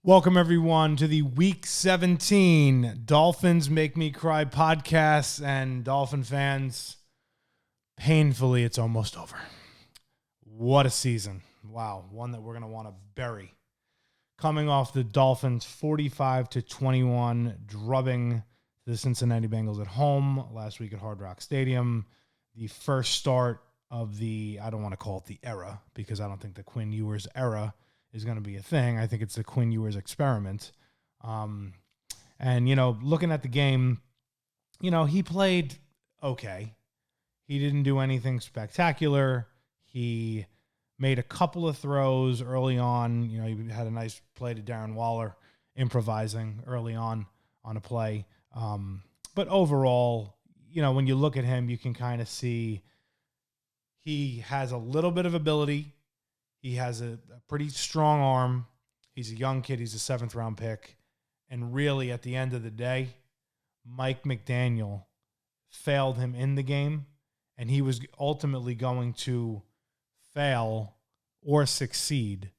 Welcome, everyone, to the Week 17 Dolphins Make Me Cry podcast. And Dolphin fans, painfully, it's almost over. What a season. Wow, one that we're going to want to bury. Coming off the Dolphins' 45-21 drubbing the Cincinnati Bengals at home last week at Hard Rock Stadium. The first start of the, I don't want to call it the era, because I don't think the Quinn Ewers era is going to be a thing. I think it's the Quinn Ewers experiment. And, looking at the game, he played okay. He didn't do anything spectacular. He made a couple of throws early on. He had a nice play to Darren Waller, improvising early on a play. But overall, when you look at him, you can kind of see he has a little bit of ability. He has a pretty strong arm. He's a young kid. He's a 7th-round pick. And really, at the end of the day, Mike McDaniel failed him in the game, and he was ultimately going to fail or succeed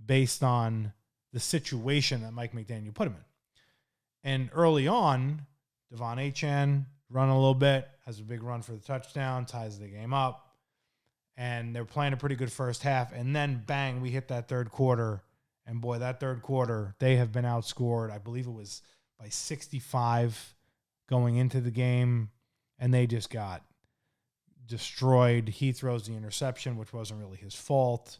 based on the situation that Mike McDaniel put him in. And early on, Devon Achane run a little bit, has a big run for the touchdown, ties the game up. And they're playing a pretty good first half. And then, bang, we hit that third quarter. And, boy, that third quarter, they have been outscored. I believe it was by 65 going into the game. And they just got destroyed. He throws the interception, which wasn't really his fault.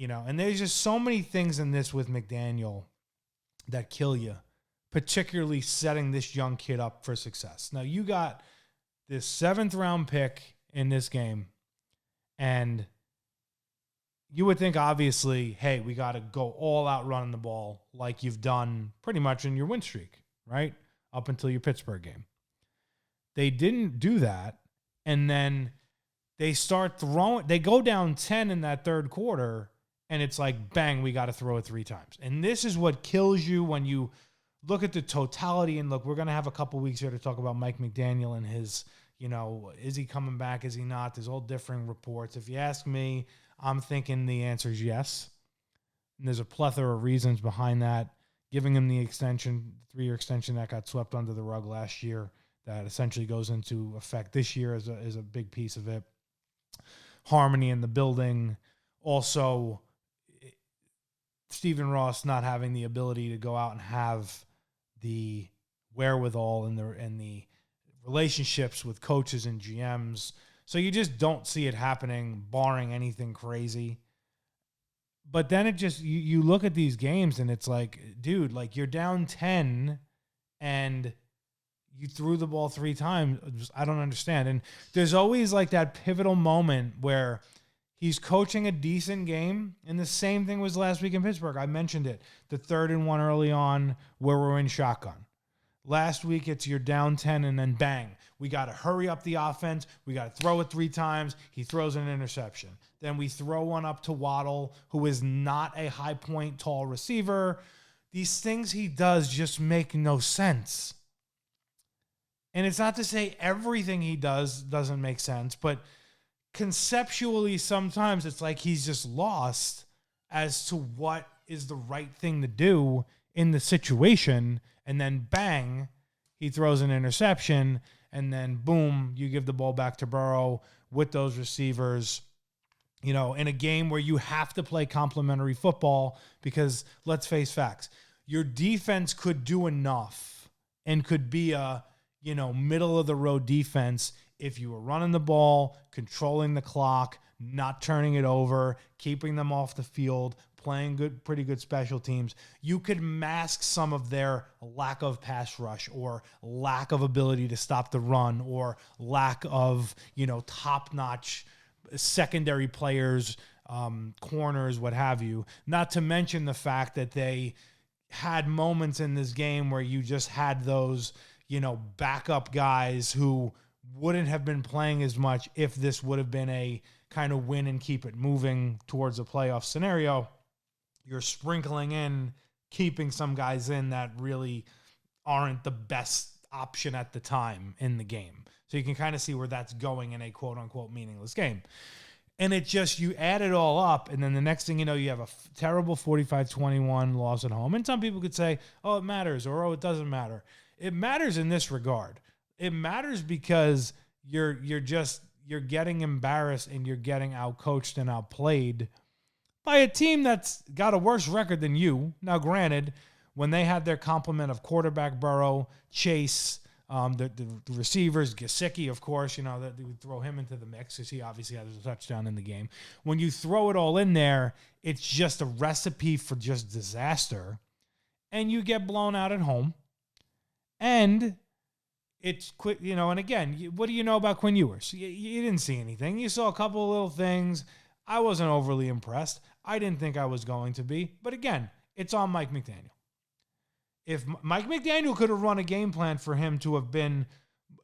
And there's just so many things in this with McDaniel that kill you, particularly setting this young kid up for success. Now, you got this 7th-round pick in this game. And you would think, obviously, hey, we got to go all out running the ball like you've done pretty much in your win streak, right? Up until your Pittsburgh game. They didn't do that. And then they start throwing. They go down 10 in that third quarter, and it's like, bang, we got to throw it 3 times. And this is what kills you when you look at the totality. And look, we're going to have a couple weeks here to talk about Mike McDaniel and his, is he coming back? Is he not? There's all different reports. If you ask me, I'm thinking the answer is yes. And there's a plethora of reasons behind that. Giving him the extension, 3-year extension that got swept under the rug last year, that essentially goes into effect this year is a big piece of it. Harmony in the building. Also, Stephen Ross not having the ability to go out and have the wherewithal and the relationships with coaches and GMs. So you just don't see it happening, barring anything crazy. But then it just, you look at these games and it's like, dude, like you're down 10 and you threw the ball 3 times. I don't understand. And there's always like that pivotal moment where he's coaching a decent game. And the same thing was last week in Pittsburgh. I mentioned it. The 3rd and 1 early on where we're in shotgun. Last week, it's you're down 10 and then bang. We got to hurry up the offense. We got to throw it 3 times. He throws an interception. Then we throw one up to Waddle, who is not a high point, tall receiver. These things he does just make no sense. And it's not to say everything he does doesn't make sense, but conceptually, sometimes it's like he's just lost as to what is the right thing to do in the situation. And then bang, he throws an interception, and then boom, you give the ball back to Burrow with those receivers, in a game where you have to play complementary football because let's face facts, your defense could do enough and could be a, middle of the road defense if you were running the ball, controlling the clock, not turning it over, keeping them off the field, playing pretty good special teams. You could mask some of their lack of pass rush or lack of ability to stop the run or lack of, top-notch secondary players, corners, what have you. Not to mention the fact that they had moments in this game where you just had those, backup guys who wouldn't have been playing as much if this would have been a kind of win and keep it moving towards a playoff scenario. You're sprinkling in, keeping some guys in that really aren't the best option at the time in the game. So you can kind of see where that's going in a quote-unquote meaningless game. And it just, you add it all up, and then the next thing you know, you have a terrible 45-21 loss at home. And some people could say, oh, it matters, or oh, it doesn't matter. It matters in this regard. It matters because you're getting embarrassed and you're getting outcoached and outplayed by a team that's got a worse record than you. Now, granted, when they had their complement of quarterback Burrow, Chase, the receivers, Gesicki, of course, that they would throw him into the mix because he obviously has a touchdown in the game. When you throw it all in there, it's just a recipe for just disaster, and you get blown out at home. And it's quick, and again, what do you know about Quinn Ewers? You didn't see anything. You saw a couple of little things. I wasn't overly impressed. I didn't think I was going to be. But again, it's on Mike McDaniel. If Mike McDaniel could have run a game plan for him to have been,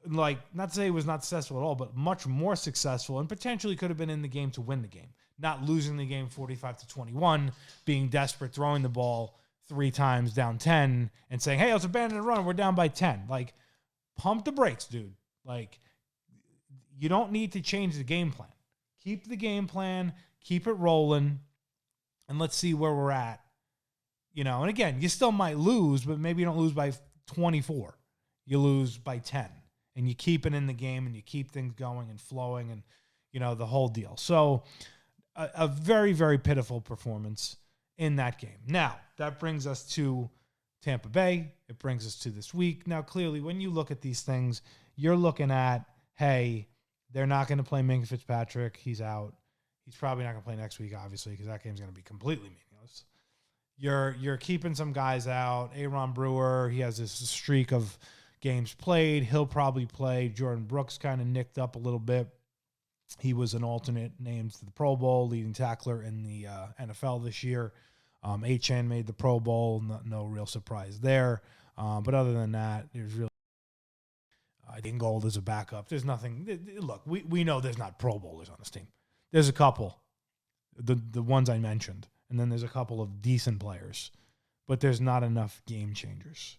like, not to say he was not successful at all, but much more successful and potentially could have been in the game to win the game, not losing the game 45-21, being desperate, throwing the ball 3 times down 10 and saying, hey, let's abandon the run. We're down by 10. Like, pump the brakes, dude. Like, you don't need to change the game plan. Keep the game plan, keep it rolling, and let's see where we're at. And again, you still might lose, but maybe you don't lose by 24. You lose by 10. And you keep it in the game, and you keep things going and flowing, and, the whole deal. So a very, very pitiful performance in that game. Now, that brings us to Tampa Bay. It brings us to this week. Now, clearly, when you look at these things, you're looking at, hey, they're not going to play Minkah Fitzpatrick. He's out. He's probably not going to play next week, obviously, because that game's going to be completely meaningless. You're keeping some guys out. Aaron Brewer, he has this streak of games played. He'll probably play. Jordan Brooks kind of nicked up a little bit. He was an alternate named to the Pro Bowl, leading tackler in the NFL this year. Achane made the Pro Bowl. No real surprise there. But other than that, there's really Gold as a backup. There's nothing. Look, we know there's not Pro Bowlers on this team. There's a couple, the ones I mentioned, and then there's a couple of decent players, but there's not enough game changers.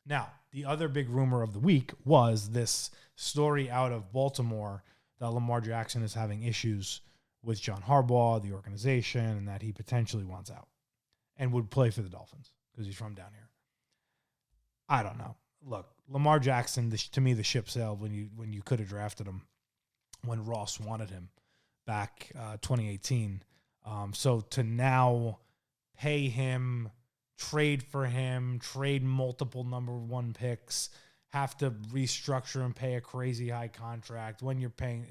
Now, the other big rumor of the week was this story out of Baltimore that Lamar Jackson is having issues with John Harbaugh, the organization, and that he potentially wants out and would play for the Dolphins because he's from down here. I don't know. Look, Lamar Jackson, to me, the ship sailed when you could have drafted him when Ross wanted him back 2018. So to now pay him, trade for him, trade multiple number 1 picks, have to restructure and pay a crazy high contract when you're paying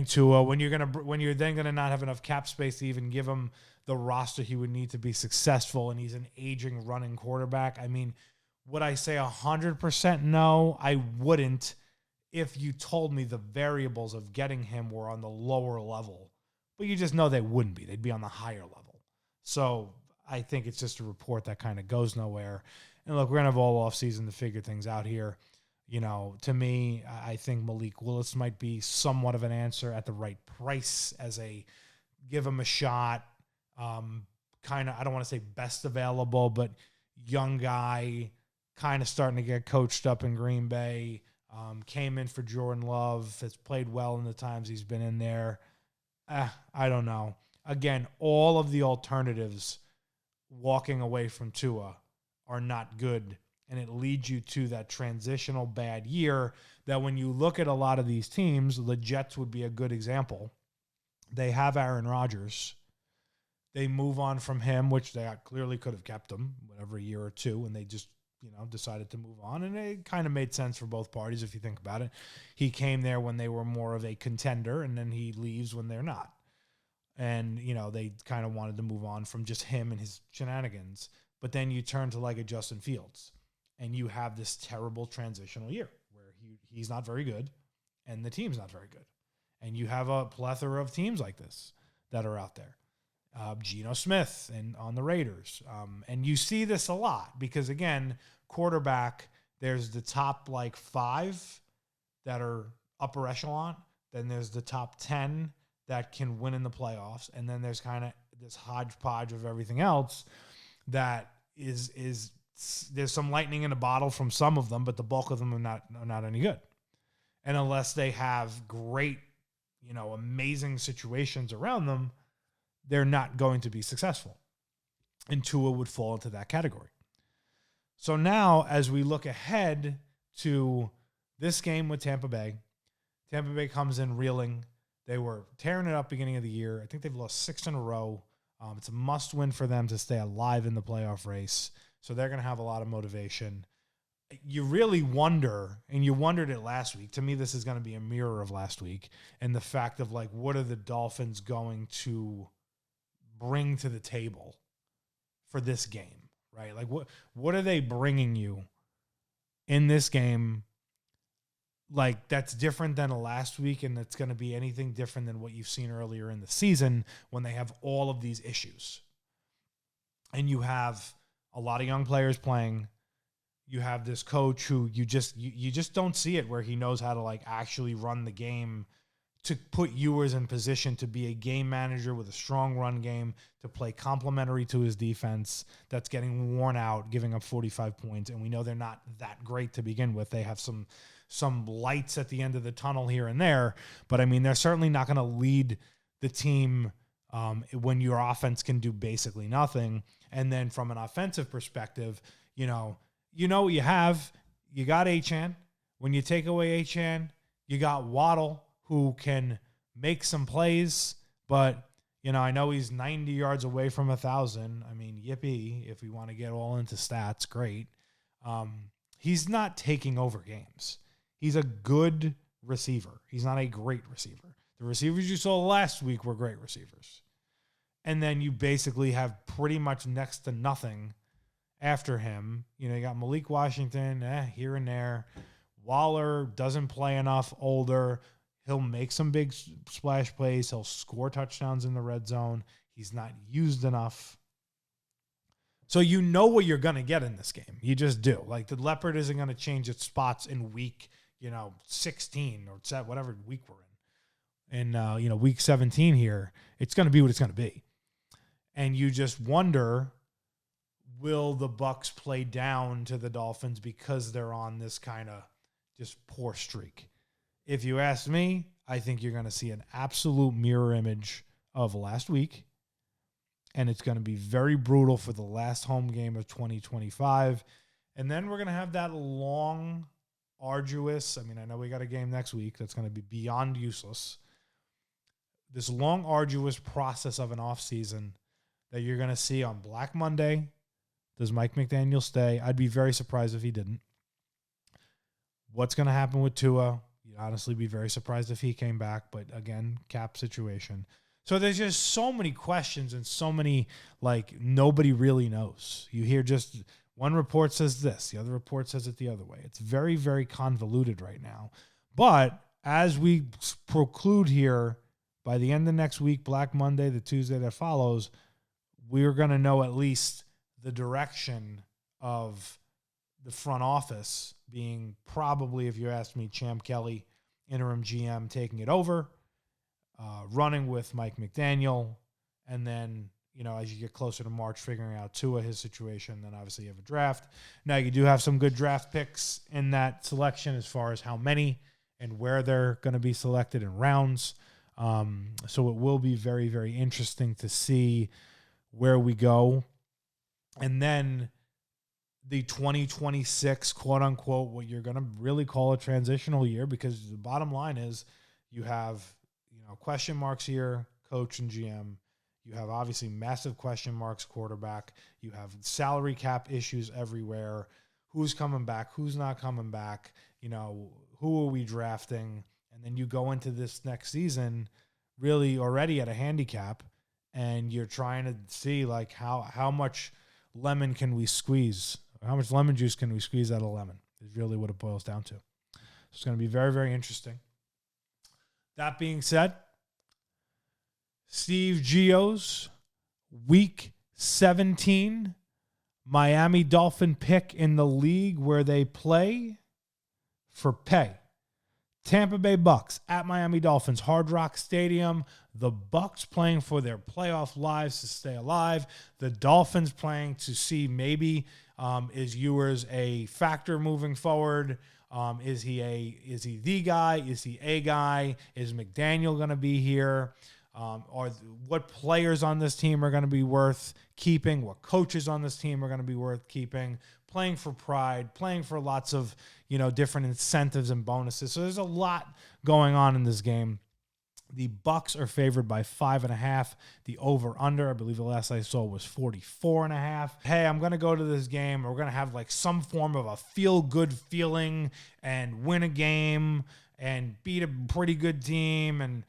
Tua, when you're then gonna not have enough cap space to even give him the roster he would need to be successful, and he's an aging running quarterback. I mean, would I say 100% no? I wouldn't if you told me the variables of getting him were on the lower level. But you just know they wouldn't be. They'd be on the higher level. So I think it's just a report that kind of goes nowhere. And look, we're going to have all offseason to figure things out here. To me, I think Malik Willis might be somewhat of an answer at the right price as a give him a shot. Kind of, I don't want to say best available, but young guy, kind of starting to get coached up in Green Bay. Came in for Jordan Love, has played well in the times he's been in there. I don't know. Again, all of the alternatives walking away from Tua are not good, and it leads you to that transitional bad year that when you look at a lot of these teams, the Jets would be a good example. They have Aaron Rodgers. They move on from him, which they clearly could have kept him, whatever, a year or two, and they just decided to move on. And it kind of made sense for both parties if you think about it. He came there when they were more of a contender, and then he leaves when they're not. And, they kind of wanted to move on from just him and his shenanigans. But then you turn to like a Justin Fields, and you have this terrible transitional year where he's not very good and the team's not very good. And you have a plethora of teams like this that are out there. Geno Smith and on the Raiders. And you see this a lot because, again, quarterback, there's the top 5 that are upper echelon. Then there's the top 10 that can win in the playoffs. And then there's kind of this hodgepodge of everything else that is there's some lightning in a bottle from some of them, but the bulk of them are not any good. And unless they have great, amazing situations around them, they're not going to be successful. And Tua would fall into that category. So now, as we look ahead to this game with Tampa Bay comes in reeling. They were tearing it up beginning of the year. I think they've lost 6 in a row. It's a must-win for them to stay alive in the playoff race. So they're going to have a lot of motivation. You really wonder, and you wondered it last week. To me, this is going to be a mirror of last week, and the fact of, like, what are the Dolphins going to bring to the table for this game, right? Like, what are they bringing you in this game, like, that's different than last week, and that's going to be anything different than what you've seen earlier in the season when they have all of these issues. And you have a lot of young players playing. You have this coach who you just don't see it, where he knows how to, like, actually run the game, to put Ewers in position to be a game manager with a strong run game, to play complementary to his defense that's getting worn out, giving up 45 points. And we know they're not that great to begin with. They have some lights at the end of the tunnel here and there, but I mean, they're certainly not going to lead the team when your offense can do basically nothing. And then from an offensive perspective, you know what you have. You got Achane. When you take away Achane, you got Waddle, who can make some plays, but I know he's 90 yards away from 1,000. I mean, yippee, if we want to get all into stats, great. He's not taking over games. He's a good receiver. He's not a great receiver. The receivers you saw last week were great receivers. And then you basically have pretty much next to nothing after him. You got Malik Washington, here and there. Waller doesn't play enough, older. He'll make some big splash plays. He'll score touchdowns in the red zone. He's not used enough. So you know what you're going to get in this game. You just do. Like, the Leopard isn't going to change its spots in week, 16 or whatever week we're in. And, week 17 here, it's going to be what it's going to be. And you just wonder, will the Bucs play down to the Dolphins because they're on this kind of just poor streak? If you ask me, I think you're going to see an absolute mirror image of last week, and it's going to be very brutal for the last home game of 2025. And then we're going to have that long, arduous, I know we got a game next week that's going to be beyond useless. This long, arduous process of an offseason that you're going to see on Black Monday. Does Mike McDaniel stay? I'd be very surprised if he didn't. What's going to happen with Tua? You'd honestly be very surprised if he came back, but again, cap situation. So there's just so many questions and so many, like, nobody really knows. You hear just one report says this, the other report says it the other way. It's very, very convoluted right now. But as we preclude here, by the end of next week, Black Monday, the Tuesday that follows, we're going to know at least the direction of the front office, being probably, if you ask me, Champ Kelly, interim GM, taking it over, running with Mike McDaniel, and then, as you get closer to March, figuring out Tua, his situation, then obviously you have a draft. Now, you do have some good draft picks in that selection as far as how many and where they're going to be selected in rounds. So it will be very, very interesting to see where we go. And then the 2026, quote unquote, what you're going to really call a transitional year, because the bottom line is you have, question marks here, coach and GM. You have obviously massive question marks, quarterback. You have salary cap issues everywhere. Who's coming back? Who's not coming back? Who are we drafting? And then you go into this next season really already at a handicap, and you're trying to see, like, how much lemon can we squeeze? How much lemon juice can we squeeze out of lemon is really what it boils down to. So it's going to be very, very interesting. That being said, Steve Gio's Week 17 Miami Dolphin pick in the league where they play for pay. Tampa Bay Bucks at Miami Dolphins, Hard Rock Stadium. The Bucks playing for their playoff lives to stay alive. The Dolphins playing to see maybe is Ewers a factor moving forward. Is he the guy? Is he a guy? Is McDaniel going to be here? Or what players on this team are going to be worth keeping? What coaches on this team are going to be worth keeping? Playing for pride, playing for lots of, different incentives and bonuses. So there's a lot going on in this game. The Bucs are favored by 5.5. The over-under, I believe the last I saw, was 44.5. Hey, I'm going to go to this game. We're going to have like some form of a feel-good feeling and win a game and beat a pretty good team and,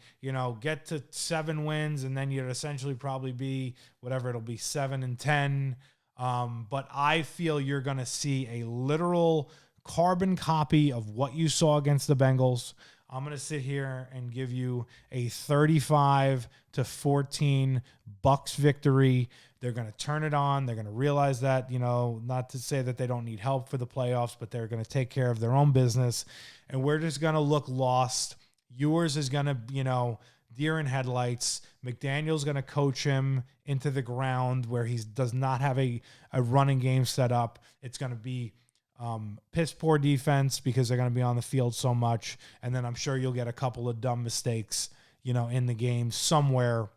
get to 7 wins, and then you'd essentially probably be whatever it'll be, 7-10. But I feel you're going to see a literal carbon copy of what you saw against the Bengals. I'm going to sit here and give you a 35-14 Bucs victory. They're going to turn it on. They're going to realize that, not to say that they don't need help for the playoffs, but they're going to take care of their own business. And we're just going to look lost. Yours is going to, deer in headlights. McDaniel's going to coach him into the ground where he does not have a running game set up. It's going to be piss poor defense because they're going to be on the field so much. And then I'm sure you'll get a couple of dumb mistakes, in the game somewhere.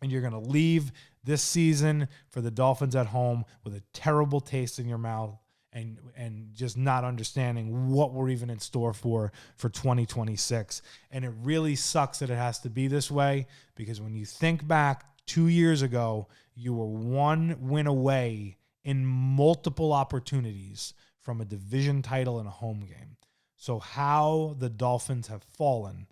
And you're going to leave this season for the Dolphins at home with a terrible taste in your mouth and just not understanding what we're even in store for 2026. And it really sucks that it has to be this way, because when you think back 2 years ago, you were 1 win away in multiple opportunities from a division title and a home game. So how the Dolphins have fallen.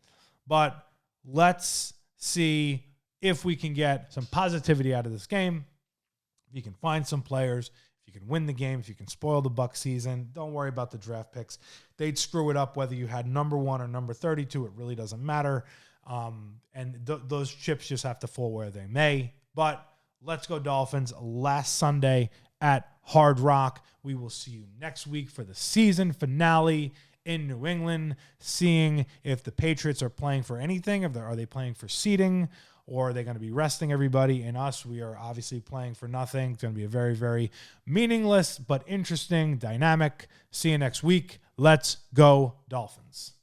But let's see if we can get some positivity out of this game. If you can find some players, if you can win the game, if you can spoil the Bucs season, don't worry about the draft picks. They'd screw it up whether you had number 1 or number 32. It really doesn't matter. Those chips just have to fall where they may. But let's go Dolphins. Last Sunday at Hard Rock. We will see you next week for the season finale in New England, seeing if the Patriots are playing for anything. Are they playing for seeding, or are they going to be resting everybody? And us, we are obviously playing for nothing. It's going to be a very, very meaningless but interesting dynamic. See you next week. Let's go Dolphins.